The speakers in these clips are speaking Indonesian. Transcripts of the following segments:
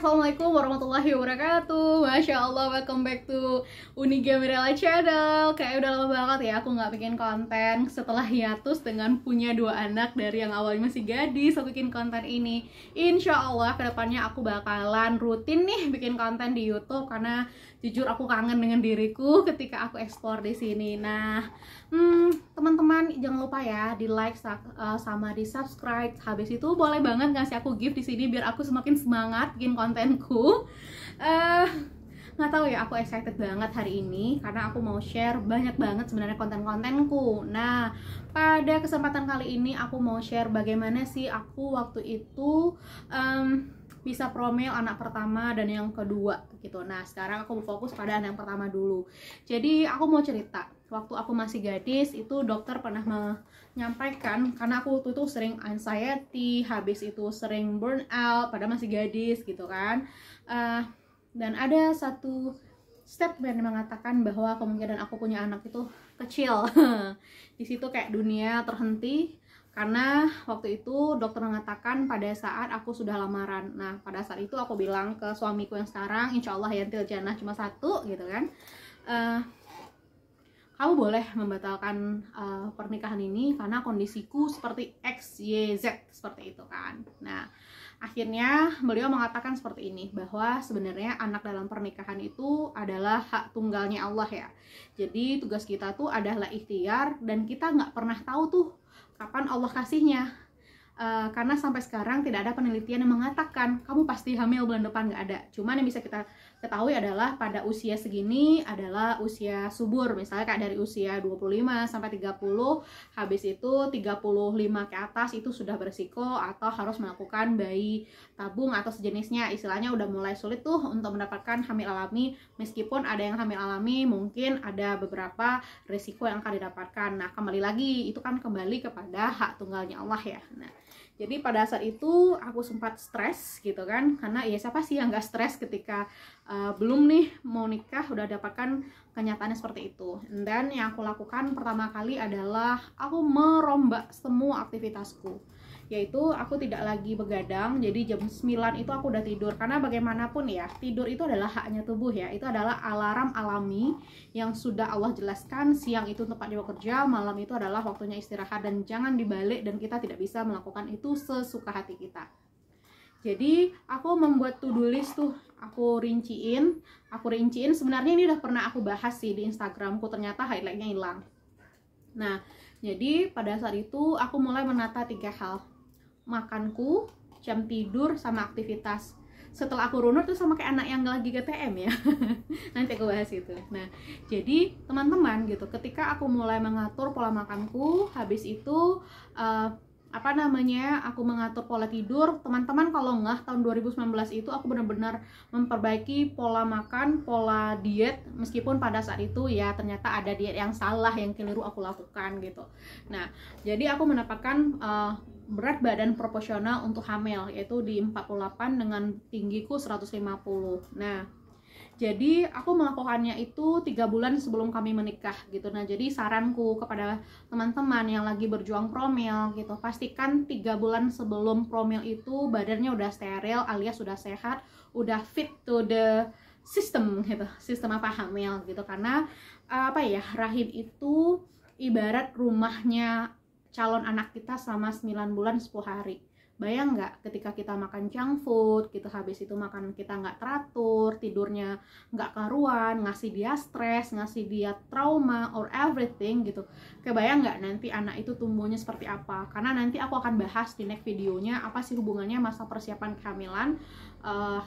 Assalamualaikum warahmatullahi wabarakatuh. Masya Allah, welcome back to Uniga Mirella Channel. Kayak udah lama banget ya aku nggak bikin konten setelah hiatus dengan punya dua anak. Dari yang awalnya masih gadis, aku bikin konten ini. Insya Allah kedepannya aku bakalan rutin nih bikin konten di YouTube, karena jujur aku kangen dengan diriku ketika aku eksplor di sini. Nah, teman-teman jangan lupa ya di like sama di subscribe. Habis itu boleh banget ngasih aku gift di sini biar aku semakin semangat bikin kontenku. Nggak tahu ya, aku excited banget hari ini karena aku mau share banyak banget sebenarnya konten-kontenku. Nah, pada kesempatan kali ini aku mau share bagaimana sih aku waktu itu bisa promil anak pertama dan yang kedua gitu. Nah, sekarang aku mau fokus pada anak yang pertama dulu. Jadi aku mau cerita, waktu aku masih gadis itu dokter pernah menyampaikan, karena aku waktu itu sering anxiety, habis itu sering burnout pada masih gadis gitu kan. Dan ada satu statement yang mengatakan bahwa kemungkinan aku punya anak itu kecil. Di situ kayak dunia terhenti, karena waktu itu dokter mengatakan pada saat aku sudah lamaran. Nah, pada saat itu aku bilang ke suamiku yang sekarang, insya Allah yantil jannah cuma satu gitu kan, kamu boleh membatalkan pernikahan ini karena kondisiku seperti X, Y, Z seperti itu kan. Nah, akhirnya beliau mengatakan seperti ini, bahwa sebenarnya anak dalam pernikahan itu adalah hak tunggalnya Allah ya. Jadi tugas kita tuh adalah ikhtiar, dan kita nggak pernah tahu tuh kapan Allah kasihnya. Karena sampai sekarang tidak ada penelitian yang mengatakan kamu pasti hamil bulan depan, nggak ada. Cuman yang bisa kita ketahui adalah pada usia segini adalah usia subur, misalnya kayak dari usia 25 sampai 30, habis itu 35 ke atas itu sudah berisiko atau harus melakukan bayi tabung atau sejenisnya. Istilahnya udah mulai sulit tuh untuk mendapatkan hamil alami. Meskipun ada yang hamil alami, mungkin ada beberapa risiko yang akan didapatkan. Nah, kembali lagi itu kan kembali kepada hak tunggalnya Allah ya. Nah, jadi pada saat itu aku sempat stres gitu kan, karena ya siapa sih yang nggak stres ketika belum nih mau nikah udah dapatkan kenyataannya seperti itu. Dan yang aku lakukan pertama kali adalah aku merombak semua aktivitasku, yaitu aku tidak lagi begadang. Jadi jam 9 itu aku udah tidur, karena bagaimanapun ya tidur itu adalah haknya tubuh ya. Itu adalah alarm alami yang sudah Allah jelaskan, siang itu tempatnya bekerja, malam itu adalah waktunya istirahat, dan jangan dibalik, dan kita tidak bisa melakukan itu sesuka hati kita. Jadi aku membuat to-do list tuh, aku rinciin. Sebenarnya ini udah pernah aku bahas sih di Instagramku, ternyata highlightnya hilang. Nah, jadi pada saat itu aku mulai menata 3 hal: makanku, jam tidur, sama aktivitas. Setelah aku runut tuh sama kayak anak yang lagi GTM ya. Nanti aku bahas itu. Nah, jadi teman-teman gitu, ketika aku mulai mengatur pola makanku, habis itu aku mengatur pola tidur. Teman-teman kalau nggak, tahun 2019 itu aku benar-benar memperbaiki pola makan, pola diet, meskipun pada saat itu ya ternyata ada diet yang salah, yang keliru aku lakukan gitu. Nah, jadi aku mendapatkan berat badan proporsional untuk hamil, yaitu di 48 dengan tinggiku 150. Nah, jadi aku melakukannya itu 3 bulan sebelum kami menikah gitu. Nah, jadi saranku kepada teman-teman yang lagi berjuang promil gitu, pastikan 3 bulan sebelum promil itu badannya udah steril alias sudah sehat, udah fit to the system gitu, sistem hamil gitu. Karena rahim itu ibarat rumahnya calon anak kita selama 9 bulan 10 hari. Bayang nggak ketika kita makan junk food gitu, habis itu makan kita nggak teratur, tidurnya nggak karuan, ngasih dia stres, ngasih dia trauma or everything gitu. Kebayang nggak nanti anak itu tumbuhnya seperti apa? Karena nanti aku akan bahas di next videonya apa sih hubungannya masa persiapan kehamilan,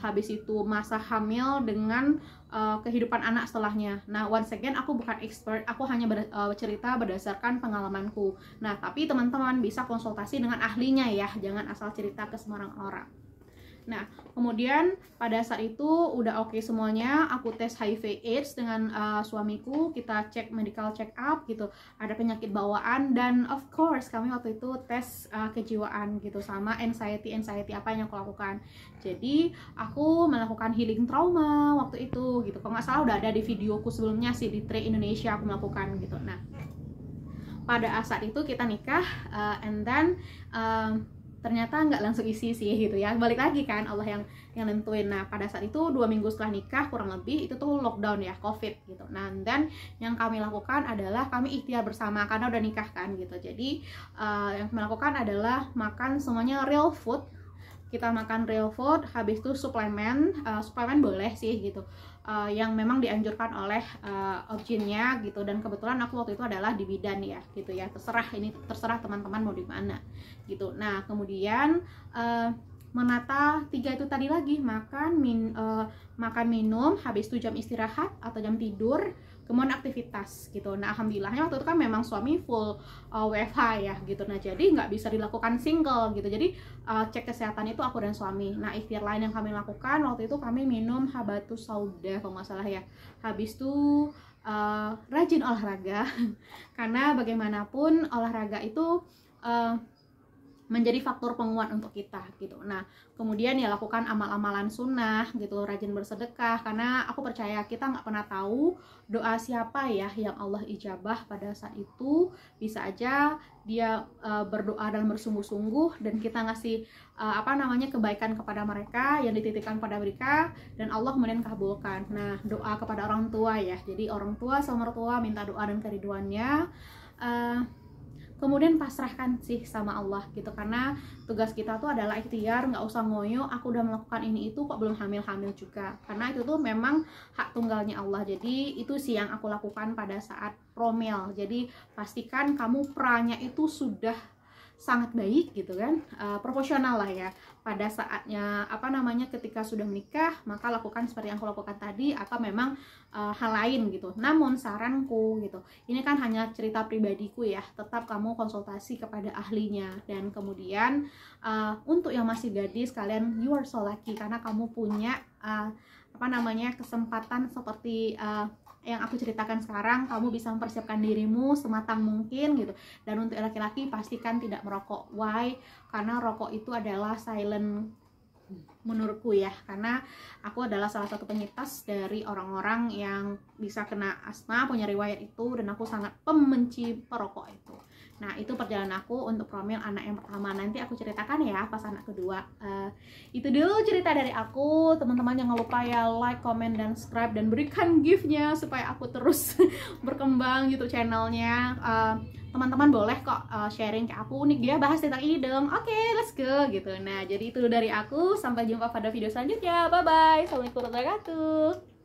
habis itu masa hamil dengan kehidupan anak setelahnya. Nah, once again aku bukan expert, aku hanya cerita berdasarkan pengalamanku. Nah, tapi teman-teman bisa konsultasi dengan ahlinya ya, jangan asal cerita ke semua orang. Nah, kemudian pada saat itu udah oke semuanya, aku tes HIV/AIDS dengan suamiku, kita cek medical check up gitu, ada penyakit bawaan, dan of course kami waktu itu tes kejiwaan gitu, sama anxiety apa yang aku lakukan. Jadi aku melakukan healing trauma waktu itu gitu, kalau nggak salah udah ada di videoku sebelumnya sih, di Tray Indonesia aku melakukan gitu. Nah, pada saat itu kita nikah, and then ternyata nggak langsung isi sih gitu ya, balik lagi kan Allah yang nentuin. Nah pada saat itu 2 minggu setelah nikah kurang lebih itu tuh lockdown ya, COVID gitu. Nah dan yang kami lakukan adalah kami ikhtiar bersama karena udah nikah kan gitu. Jadi yang kami lakukan adalah makan semuanya real food. Kita makan real food, habis itu suplemen boleh sih gitu, yang memang dianjurkan oleh objinnya gitu. Dan kebetulan aku waktu itu adalah di bidan ya gitu ya, terserah teman-teman mau di mana gitu. Nah kemudian menata 3 itu tadi lagi, makan minum, habis itu jam istirahat atau jam tidur, kemudian aktivitas gitu. Nah alhamdulillahnya waktu itu kan memang suami full WFH ya gitu. Nah jadi nggak bisa dilakukan single gitu, jadi cek kesehatan itu aku dan suami. Nah ikhtiar lain yang kami lakukan waktu itu kami minum habatus sauda kalau nggak salah ya, habis itu rajin olahraga karena bagaimanapun olahraga itu menjadi faktor penguat untuk kita gitu. Nah kemudian ya lakukan amal-amalan sunnah gitu, rajin bersedekah, karena aku percaya kita nggak pernah tahu doa siapa ya yang Allah ijabah pada saat itu. Bisa aja dia berdoa dalam bersungguh-sungguh dan kita ngasih kebaikan kepada mereka yang dititipkan pada mereka, dan Allah kemudian kabulkan. Nah doa kepada orang tua ya, jadi orang tua sama mertua minta doa dan keriduannya, kemudian pasrahkan sih sama Allah gitu, karena tugas kita tuh adalah ikhtiar, nggak usah ngoyo aku udah melakukan ini itu kok belum hamil juga, karena itu tuh memang hak tunggalnya Allah. Jadi itu sih yang aku lakukan pada saat promil. Jadi pastikan kamu pranya itu sudah sangat baik gitu kan, proporsional lah ya pada saatnya ketika sudah menikah, maka lakukan seperti yang aku lakukan tadi, atau memang hal lain gitu. Namun saranku gitu, ini kan hanya cerita pribadiku ya, tetap kamu konsultasi kepada ahlinya. Dan kemudian untuk yang masih gadis, kalian you are so lucky karena kamu punya kesempatan seperti yang aku ceritakan sekarang. Kamu bisa mempersiapkan dirimu sematang mungkin gitu. Dan untuk laki-laki pastikan tidak merokok. Why? Karena rokok itu adalah silent menurutku ya, karena aku adalah salah satu penyintas dari orang-orang yang bisa kena asma, punya riwayat itu, dan aku sangat pembenci perokok itu. Nah itu perjalanan aku untuk promil anak yang pertama. Nanti aku ceritakan ya pas anak kedua. Itu dulu cerita dari aku. Teman-teman jangan lupa ya like, comment, dan subscribe, dan berikan gift-nya supaya aku terus berkembang YouTube channelnya. Teman-teman boleh kok sharing ke aku, nih dia bahas tentang ini dong. Oke, let's go gitu. Nah jadi itu dari aku, sampai jumpa pada video selanjutnya. Bye bye. Assalamualaikum warahmatullahi wabarakatuh.